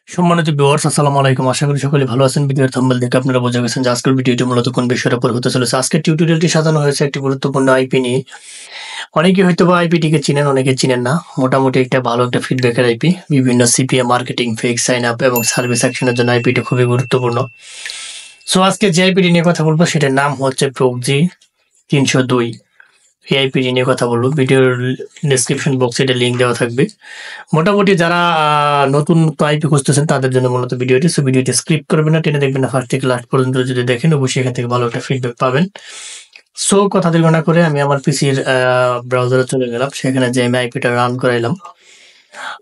সম্মানিত ভিউয়ার্স, আসসালামু আলাইকুম। আশা করি সকলে ভালো আছেন। ভিডিওর থাম্বনেল দেখে আপনারা বুঝে গেছেন যে আজকের ভিডিওটি মূলত কোন বিষয়ের উপর হতে চলেছে। আজকের টিউটোরিয়ালটি সাজানো হয়েছে একটি গুরুত্বপূর্ণ আইপি নিয়ে। অনেকে হয়তোবা আইপিটিকে চিনেন, অনেকে চিনেন না। মোটামুটি একটা ভালো একটা ফিডব্যাকের আইপি। বিভিন্ন CPA marketing, fake sign up এবং সার্ভিস অ্যাকশনের জন্য আইপিটি খুবই গুরুত্বপূর্ণ। সো আজকে যে আইপিটি নিয়ে কথা বলবো সেটার নাম হচ্ছে প্রক্সি 302। এই আইপিটি নিয়ে কথা বলবো। ভিডিওর ডেসক্রিপশন বক্সে এটা লিঙ্ক দেওয়া থাকবে। মোটামুটি যারা নতুন আইপি খুঁজতেছেন তাদের জন্য মূলত ভিডিওটি। সো ভিডিওটি স্ক্রিপ্ট করবেন না, টেনে দেখবেন না, ফার্স্ট থেকে লাস্ট পর্যন্ত যদি দেখেন অবশ্যই এখান থেকে ভালো একটা ফিডব্যাক পাবেন। সো কথা দীর্ঘ না করে আমি আমার পিসির ব্রাউজারে চলে গেলাম। সেখানে যে আমি আইপিটা রান করাইলাম,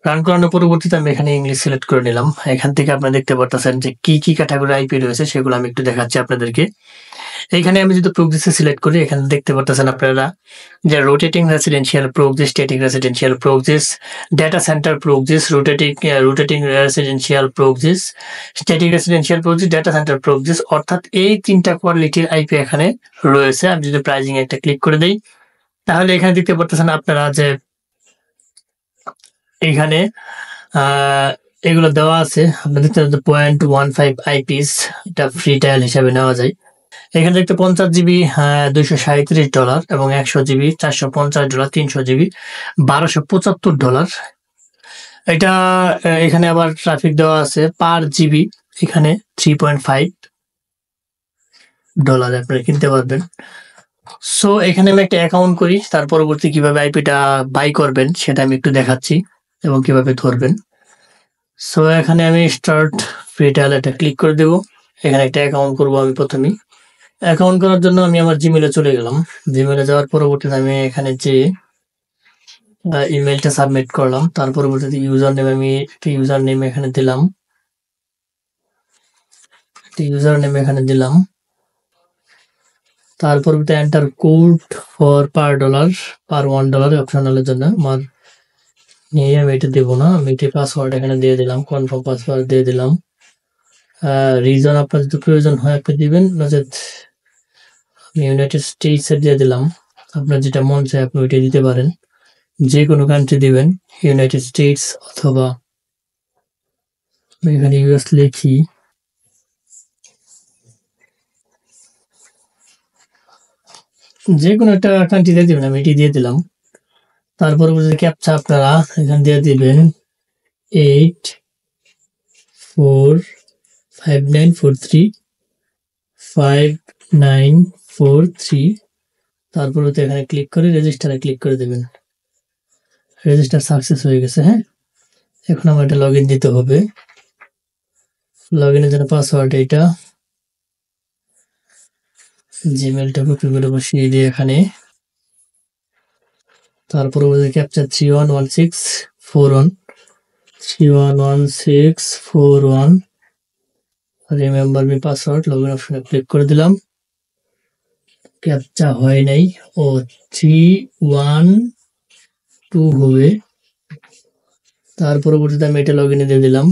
রান করানোর পরবর্তীতে আমি এখানে ইংলিশ সিলেক্ট করে নিলাম। এখান থেকে আপনারা দেখতে পারতেছেন যে কি কি ক্যাটাগরি আইপি রয়েছে সেগুলো আমি একটু দেখাচ্ছি আপনাদেরকে। এইখানে আমি যদি প্রক্সি সিলেক্ট করি, এখানে দেখতে পারতেছেন আপনারা যে rotating residential proxies, static residential proxies, data centre proxies, rotating residential proxies, static residential proxies, data centre proxies, অর্থাৎ এই তিনটা কোয়ালিটির আইপি এখানে রয়েছে। আমি যদি প্রাইজিং একটা ক্লিক করে দেই, তাহলে এখানে দেখতে পারতেছেন আপনারা যে এখানে এগুলো দেওয়া আছে। আপনারা দেখতে পাচ্ছেন 0.15 আইপিস, এটা ফ্রি ট্রায়াল হিসাবে নেওয়া যায়। এখানে দেখতে 50 জিবি $237 এবং 100 জিবি $450, 300 জিবি $1275। এটা এখানে আবার ট্রাফিক দেওয়া আছে পার জিবি, এখানে $3.5 আপনারা কিনতে পারবেন। সো এখানে আমি একটা অ্যাকাউন্ট করি, তার পরবর্তী কিভাবে আইপিটা বাই করবেন সেটা আমি একটু দেখাচ্ছি এবং কিভাবে ধরবেন। সো এখানে আমি স্টার্ট ফ্রি ট্রায়াল এটা ক্লিক করে দেব। এখানে একটা অ্যাকাউন্ট করব আমি প্রথমেই। অ্যাকাউন্ট করার জন্য আমি আমার জিমেলে চলে গেলাম। জিমেলে যাওয়ার পরবর্তীতে আমি এখানে যে ইমেলটা সাবমিট করলাম, তার পরবর্তীতে ইউজার নেম, আমি একটা ইউজার নেম এখানে দিলাম। তার পরবর্তীতে enter code for per dollar, per $1 অপশনালের জন্য আমার নিয়ে আমি এটা দেবো না। আমি একটি পাসওয়ার্ড এখানে দিয়ে দিলাম, কনফার্ম পাসওয়ার্ড দিয়ে দিলাম। রিজন আপনার যদি প্রয়োজন হয় আপনি দিবেন, নচেত আমি ইউনাইটেড স্টেটস এর দিয়ে দিলাম। আপনার যেটা মন চায় আপনি ওইটা দিতে পারেন, যে কোনো কান্ট্রি দিবেন, ইউনাইটেড স্টেটস অথবা এখানে ইউএস লিখি। যে কোনো একটা কান্ট্রি দিয়ে দিবেন, আমি এটি দিয়ে দিলাম। তারপর ক্যাপচা আপনারা এখানে দিয়ে দিবেন 8459435943। তারপর এখানে ক্লিক করে রেজিস্টারে ক্লিক করে দেবেন। রেজিস্টার সাকসেস হয়ে গেছে। হ্যাঁ, এখন আমার এটা লগ ইন দিতে হবে। লগ ইনের জন্য পাসওয়ার্ড এটা, জিমেলটা কপি করে বসিয়ে দিয়ে এখানে, তারপর captcha 311641 remember me password, log in অপশনে ক্লিক করে দিলাম। ক্যাপচা হয় নাই, ও 312 হবে। তার পরবর্তীতে আমি এটা লগ ইনে দিয়ে দিলাম।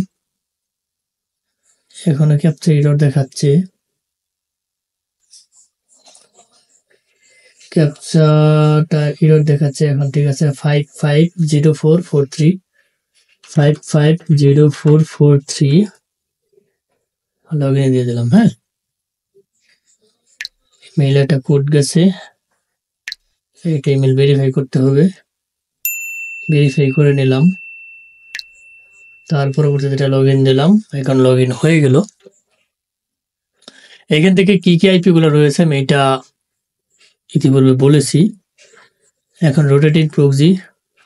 এখানে ক্যাপচা এরর দেখাচ্ছে, ক্যাপচাটা এরর দেখাচ্ছে এখন। ঠিক আছে, 550443 লগ ইনে দিয়ে দিলাম। হ্যাঁ, মেইলে একটা কোড গেছে, এটা ইমেল ভেরিফাই করতে হবে। ভেরিফাই করে নিলাম, তার পরবর্তীতে এটা লগ ইন দিলাম। এখন লগ ইন হয়ে গেল। এখান থেকে কি কি আইপি গুলো রয়েছে আমি এটা ইতিপূর্বে বলেছি। এখন রোটেটিং প্রক্সি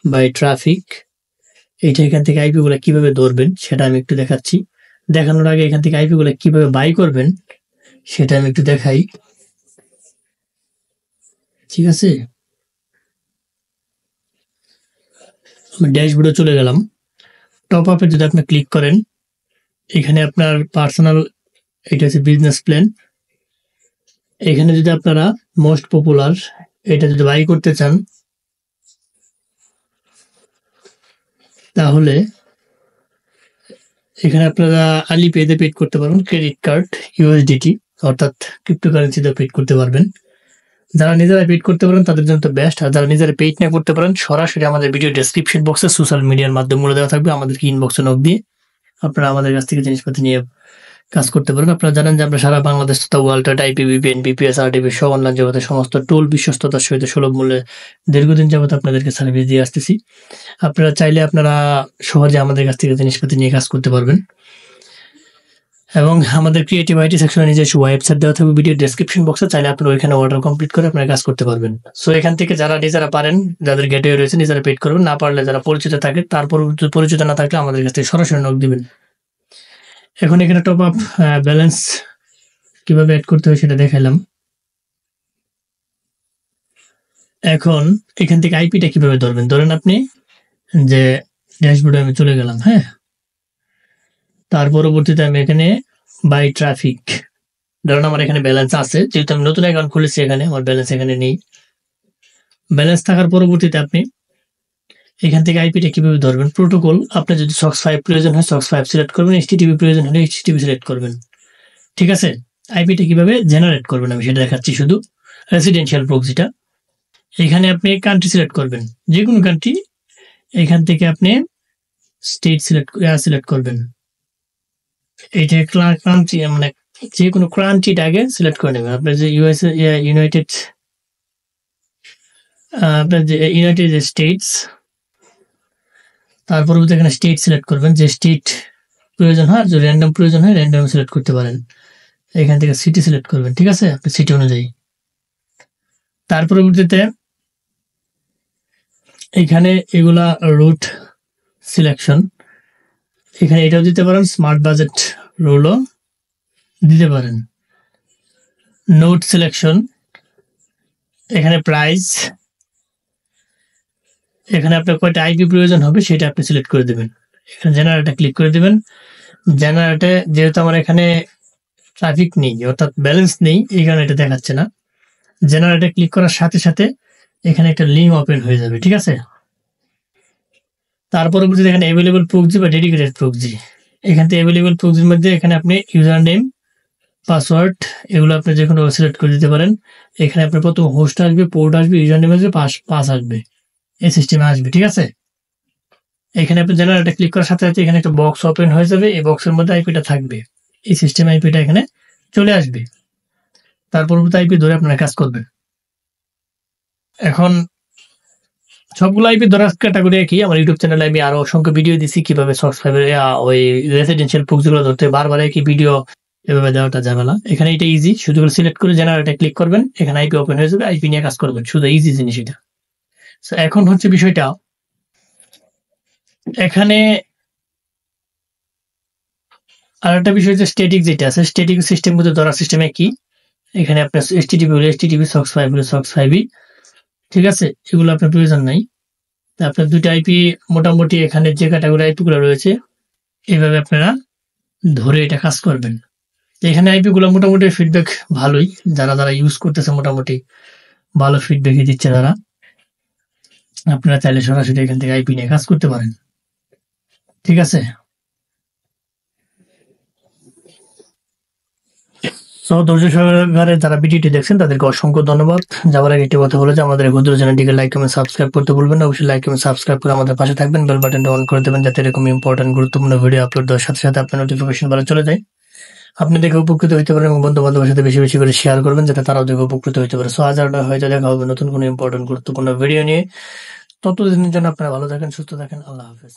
বাই ট্রাফিক, এইটা এখান থেকে আইপি গুলো কিভাবে ধরবেন সেটা আমি একটু দেখাচ্ছি। দেখানোর আগে এখান থেকে আইপি গুলো কিভাবে বাই করবেন সেটা আমি একটু দেখাই। ঠিক আছে, আমি ড্যাশবোর্ডে চলে গেলাম। টপ আপে যদি আপনি ক্লিক করেন, এখানে আপনার পার্সোনাল, এটা হচ্ছে বিজনেস প্ল্যান। এখানে যদি আপনারা মোস্ট পপুলার এটা যদি বাই করতে চান, তাহলে এখানে আপনারা আলিপেতে পেড করতে পারবেন, ক্রেডিট কার্ড, ইউএসডিটি অর্থাৎ ক্রিপ্টোকারেন্সিতে পেড করতে পারবেন। যারা নিজেরা পেড করতে পারেন তাদের জন্য তো বেস্ট, আর যারা নিজেরা পেড না করতে পারেন সরাসরি আমাদের ভিডিও ডেসক্রিপশন বক্সে সোশ্যাল মিডিয়ার মাধ্যমে দেওয়া থাকবে, আমাদেরকে ইনবক্সে নক দিয়ে আপনারা আমাদের কাছ থেকে জিনিসপাতি নিয়ে কাজ করতে পারেন। আপনারা জানেন যে আমরা সারা বাংলাদেশ তথা world IP, VPN, BPS, RDP সহ অনলাইন জগতের সমস্ত টুল বিশ্বস্ততার সহিত সুলভ মূল্যে দীর্ঘদিন যাবত আপনাদেরকে সার্ভিস দিয়ে আসতেছি। আপনারা চাইলে আপনারা সহজে আমাদের কাছ থেকে জিনিসপাতি নিয়ে কাজ করতে পারবেন। এবং আমাদের ক্রিয়েটিভ আইটি সেকশনে নিজস্ব ওয়েবসাইট দেওয়া থাকবে ভিডিও ডেসক্রিপশন বক্সে, চাইলে আপনারা ওইখানে অর্ডার কমপ্লিট করে আপনারা কাজ করতে পারবেন। সো এখান থেকে যারা নিজেরা পারেন, যাদের গেটওয়ে রয়েছে নিজেরা পেড করবেন, না পারলে যারা পরিচিত থাকে, তারপর পরিচিত না থাকলে আমাদের কাছ থেকে সরাসরি নক দিবেন। এখন এখানে টপ আপ ব্যালেন্স কিভাবে অ্যাড করতে হয় সেটা দেখাইলাম। এখন এখান থেকে আইপিটা কিভাবে ধরবেন, ধরেন আপনি যে ড্যাশবোর্ডে আমি চলে গেলাম, হ্যাঁ, তার পরবর্তীতে আমি এখানে বাই ট্রাফিক, ধরুন আমার এখানে ব্যালেন্স আছে, যেহেতু আমি নতুন অ্যাকাউন্ট খুলেছি এখানে আমার ব্যালেন্স এখানে নেই। ব্যালেন্স থাকার পরবর্তীতে আপনি এখান থেকে আইপিটা কিভাবে ধরবেন, প্রোটোকল, আপনার যদি সক্স 5 প্রয়োজন হয় সক্স 5 সিলেক্ট করবেন, এইচটিটিপি প্রয়োজন হলে এইচটিটিপি সিলেক্ট করবেন। ঠিক আছে, আইপিটা কিভাবে জেনারেট করবেন আমি সেটা দেখাচ্ছি। শুধু রেসিডেন্সিয়াল প্রক্সিটা, এখানে আপনি কান্ট্রি সিলেক্ট করবেন, যে কোনো কান্ট্রি। এখান থেকে আপনি স্টেট সিলেক্ট করবেন। এইটা কান্ট্রি মানে যে কোনো কান্ট্রিটা আগে সিলেক্ট করে নেবেন। আপনার যে ইউএসএ, আপনার যে ইউনাইটেড স্টেটস, তার পরবর্তী এখানে স্টেট সিলেক্ট করবেন, যে স্টেট প্রয়োজন হয়, যদি র্যান্ডম প্রয়োজন হয় র্যান্ডম সিলেক্ট করতে পারেন। এখান থেকে সিটি সিলেক্ট করবেন, ঠিক আছে, আপনি সিটি অনুযায়ী। তার পরবর্তীতে এখানে এগুলা রুট সিলেকশন, এখানে এটাও দিতে পারেন, স্মার্ট বাজেট রুলও দিতে পারেন। নোট সিলেকশন, এখানে প্রাইস, এখানে আপনার কয়টা আইপি প্রয়োজন হবে সেটা আপনি সিলেক্ট করে দেবেন। এখানে জেনারেটে ক্লিক করে দেবেন। জেনারেটে যেহেতু আমার এখানে ট্রাফিক নেই, অর্থাৎ ব্যালেন্স নেই, এই কারণে এটা দেখাচ্ছে না। জেনারেটে ক্লিক করার সাথে সাথে এখানে একটা লিঙ্ক ওপেন হয়ে যাবে, ঠিক আছে। তার পরবর্তীতে এখানে অ্যাভেলেবল প্রক্সি বা ডেডিকেটেড প্রক্সি, এখান থেকে অ্যাভেলেবল প্রক্সির মধ্যে এখানে আপনি ইউজার নেম, পাসওয়ার্ড এগুলো আপনি যে কোনো সিলেক্ট করে দিতে পারেন। এখানে আপনার প্রথম হোস্ট আসবে, পোর্ট আসবে, ইউজার নেম আসবে, পাস আসবে, এই সিস্টেমে আসবে, ঠিক আছে। এখানে আপনি জেনারেটে ক্লিক করার সাথে সাথে এখানে একটা বক্স ওপেন হয়ে যাবে, এই বক্সের মধ্যে আইপিটা থাকবে, এই সিস্টেম আইপিটা এখানে চলে আসবে। তার পরবর্তী আইপি ধরে আপনারা কাজ করবেন। এখন সবগুলো আইপি ধরার ক্যাটাগরি একই, আমার ইউটিউব চ্যানেলে আমি আরো অসংখ্য ভিডিও দিচ্ছি কিভাবে সাবস্ক্রাইবার ওই রেসিডেন্সিয়াল প্রক্সিগুলো ধরতে, বারবার একই ভিডিও এভাবে দেওয়াটা ঝামেলা। এখানে এটা ইজি, শুধু সিলেক্ট করে জেনারেটে ক্লিক করবেন, এখানে আইপি ওপেন হয়ে যাবে, আইপি নিয়ে কাজ করবেন, শুধু ইজি জিনিস এটা। এখন হচ্ছে বিষয়টা, এখানে আর একটা বিষয় যে স্ট্যাটিক যেটা আছে, স্ট্যাটিক সিস্টেম মধ্যে ধরার সিস্টেমে কি, এখানে আপনার এইচটিটিপি হলে এইচটিটিপি, সক্স 5 হলে সক্স 5ই, ঠিক আছে, এগুলো আপনার প্রয়োজন নাই। আপনার দুইটা আইপি মোটামুটি এখানে যে ক্যাটাগরি আইপি গুলো রয়েছে এইভাবে আপনারা ধরে এটা কাজ করবেন। এখানে আইপি গুলো মোটামুটি ফিডব্যাক ভালোই, যারা ইউজ করতেছে মোটামুটি ভালো ফিডব্যাকই দিচ্ছে তারা। আপনারা চাইলে সরাসরি এখান থেকে আইপি নিয়ে কাজ করতে পারেন, ঠিক আছে। তো ধৈর্য সহকারে যারা ভিডিওটি দেখছেন তাদেরকে অসংখ্য ধন্যবাদ। যাওয়ার আগে একটি কথা বলে যে আমাদের ক্ষুদ্র চ্যানেলটিকে লাইক কমেন্ট সাবস্ক্রাইব করতে ভুলবেন না। অবশ্যই লাইক কমেন্ট সাবস্ক্রাইব করে আমাদের পাশে থাকবেন, বেল বাটনটা অন করে দেবেন, যাতে এরকম ইম্পর্টেন্ট গুরুত্বপূর্ণ ভিডিও আপলোড দেওয়ার সাথে সাথে আপনার নোটিফিকেশন বারে চলে যায়। আপনি দেখে উপকৃত হতে পারেন এবং বন্ধু বান্ধবের সাথে বেশি বেশি করে শেয়ার করবেন, যাতে তারাও দেখে উপকৃত হতে পারে। সো আজ আর হয়তো দেখা হবে নতুন কোনো ইম্পর্টেন্ট গুরুত্বপূর্ণ ভিডিও নিয়ে। ততদিনের জন্য আপনারা ভালো থাকেন, সুস্থ থাকেন, আল্লাহ হাফেজ।